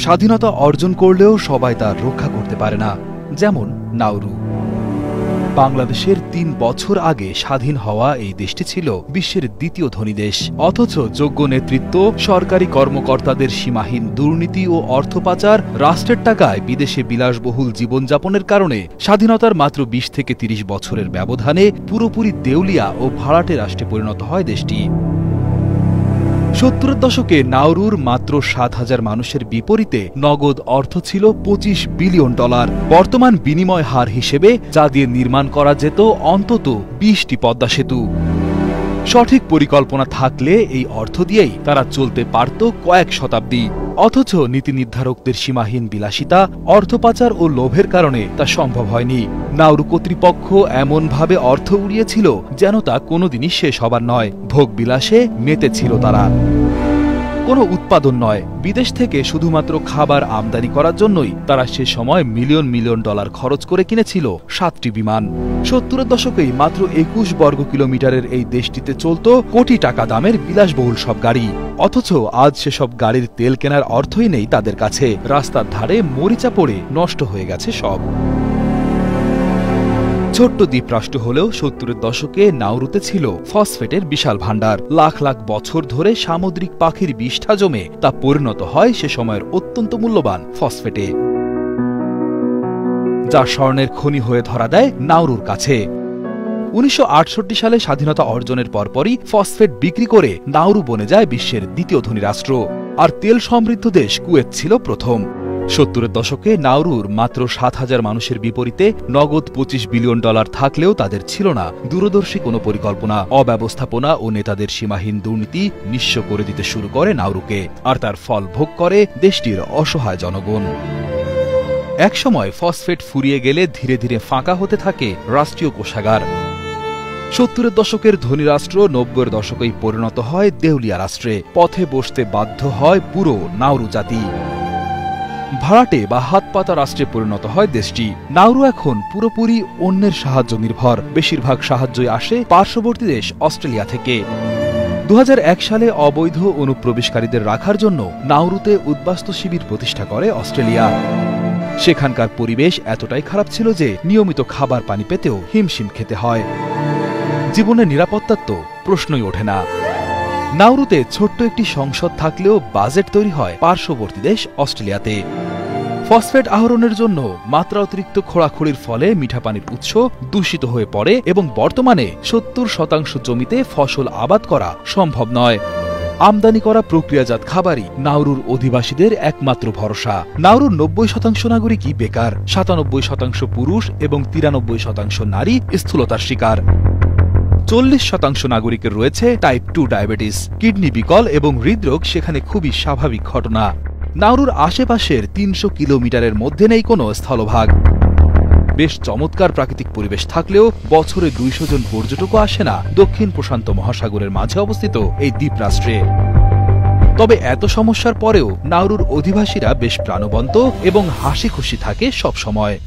স্বাধীনতা অর্জন করলেও সবাই তা রক্ষা করতে পারে না, যেমন নাউরু। বাংলাদেশের ৩ বছর আগে স্বাধীন হওয়া এই দেশটি ছিল বিশ্বের দ্বিতীয় ধনী দেশ। অথচ যোগ্য নেতৃত্ব, সরকারি কর্মকর্তাদের সীমাহীন দুর্নীতি ও অর্থ পাচার, রাষ্ট্রের টাকায় বিদেশে বিলাসবহুল জীবনযাপনের কারণে স্বাধীনতার মাত্র ২০ থেকে ৩০ বছরের ব্যবধানে পুরোপুরি দেউলিয়া ও ভাড়াটে রাষ্ট্রে পরিণত হয় দেশটি। ৭০-এর দশকে নাউরুর মাত্র ৭,০০০ মানুষের বিপরীতে নগদ অর্থ ছিল $২৫ বিলিয়ন। বর্তমান বিনিময় হার হিসেবে যা দিয়ে নির্মাণ করা যেত অন্তত ২০টি পদ্মা সেতু। সঠিক পরিকল্পনা থাকলে এই অর্থ দিয়েই তারা চলতে পারত কয়েক শতাব্দী। অথচ নীতি নির্ধারকদের সীমাহীন বিলাসিতা, অর্থ পাচার ও লোভের কারণে তা সম্ভব হয়নি। নাউরু কর্তৃপক্ষ এমনভাবে অর্থ উড়িয়েছিল যেন তা কোনোদিনই শেষ হবার নয়। ভোগ বিলাসে মেতেছিল তারা। কোনো উৎপাদন নয়, বিদেশ থেকে শুধুমাত্র খাবার আমদানি করার জন্যই তারা সে সময় মিলিয়ন মিলিয়ন ডলার খরচ করে কিনেছিল 7টি বিমান। ৭০-এর দশকেই মাত্র ২১ বর্গ কিলোমিটারের এই দেশটিতে চলত কোটি টাকা দামের বিলাসবহুল সব গাড়ি। অথচ আজ সেসব গাড়ির তেল কেনার অর্থই নেই তাদের কাছে। রাস্তার ধারে মরিচা পড়ে নষ্ট হয়ে গেছে সব। ছোট্ট দ্বীপরাষ্ট্র হলেও ৭০-এর দশকে নাউরুতে ছিল ফসফেটের বিশাল ভাণ্ডার। লাখ লাখ বছর ধরে সামুদ্রিক পাখির বিষ্ঠা জমে তা পরিণত হয় সে সময়ের অত্যন্ত মূল্যবান ফসফেটে, যা স্বর্ণের খনি হয়ে ধরা দেয় নাউরুর কাছে। ১৯৬৮ সালে স্বাধীনতা অর্জনের পরপরই ফসফেট বিক্রি করে নাউরু বনে যায় বিশ্বের দ্বিতীয় ধনী রাষ্ট্র। আর তেল সমৃদ্ধ দেশ কুয়েত ছিল প্রথম। ৭০-এর দশকে নাউরুর মাত্র ৭,০০০ মানুষের বিপরীতে নগদ $২৫ বিলিয়ন থাকলেও তাদের ছিল না দূরদর্শী কোনো পরিকল্পনা। অব্যবস্থাপনা ও নেতাদের সীমাহীন দুর্নীতি নিঃস্ব করে দিতে শুরু করে নাউরুকে, আর তার ফল ভোগ করে দেশটির অসহায় জনগণ। একসময় ফসফেট ফুরিয়ে গেলে ধীরে ধীরে ফাঁকা হতে থাকে রাষ্ট্রীয় কোষাগার। ৭০-এর দশকের ধনী রাষ্ট্র ৯০-এর দশকেই পরিণত হয় দেউলিয়া রাষ্ট্রে। পথে বসতে বাধ্য হয় পুরো নাউরু জাতি। ভাড়াটে বা হাত পাতা রাষ্ট্রে পরিণত হয় দেশটি। নাউরু এখন পুরোপুরি অন্যের সাহায্য নির্ভর। বেশিরভাগ সাহায্যই আসে পার্শ্ববর্তী দেশ অস্ট্রেলিয়া থেকে। ২০০১ সালে অবৈধ অনুপ্রবেশকারীদের রাখার জন্য নাউরুতে উদ্বাস্তু শিবির প্রতিষ্ঠা করে অস্ট্রেলিয়া। সেখানকার পরিবেশ এতটাই খারাপ ছিল যে নিয়মিত খাবার পানি পেতেও হিমশিম খেতে হয়। জীবনের নিরাপত্তার তো প্রশ্নই ওঠে না। নাউরুতে ছোট্ট একটি সংসদ থাকলেও বাজেট তৈরি হয় পার্শ্ববর্তী দেশ অস্ট্রেলিয়াতে। ফসফেট আহরণের জন্য মাত্রা অতিরিক্ত খোঁড়াখুড়ির ফলে মিঠা পানির উৎস দূষিত হয়ে পড়ে এবং বর্তমানে ৭০% জমিতে ফসল আবাদ করা সম্ভব নয়। আমদানি করা প্রক্রিয়াজাত খাবারই নাউরুর অধিবাসীদের একমাত্র ভরসা। নাউরুর ৯০% নাগরিকই বেকার, ৯৭% পুরুষ এবং ৯৩% নারী স্থূলতার শিকার। ৪০% নাগরিকের রয়েছে টাইপ 2 ডায়াবেটিস, কিডনি বিকল এবং হৃদরোগ সেখানে খুবই স্বাভাবিক ঘটনা। নাউরুর আশেপাশের ৩০০ কিলোমিটারের মধ্যে নেই কোনো স্থলভাগ। বেশ চমৎকার প্রাকৃতিক পরিবেশ থাকলেও বছরে ২০০ জন পর্যটকও আসে না দক্ষিণ প্রশান্ত মহাসাগরের মাঝে অবস্থিত এই দ্বীপরাষ্ট্রে। তবে এত সমস্যার পরেও নাউরুর অধিবাসীরা বেশ প্রাণবন্ত এবং হাসি খুশি থাকে সব সময়।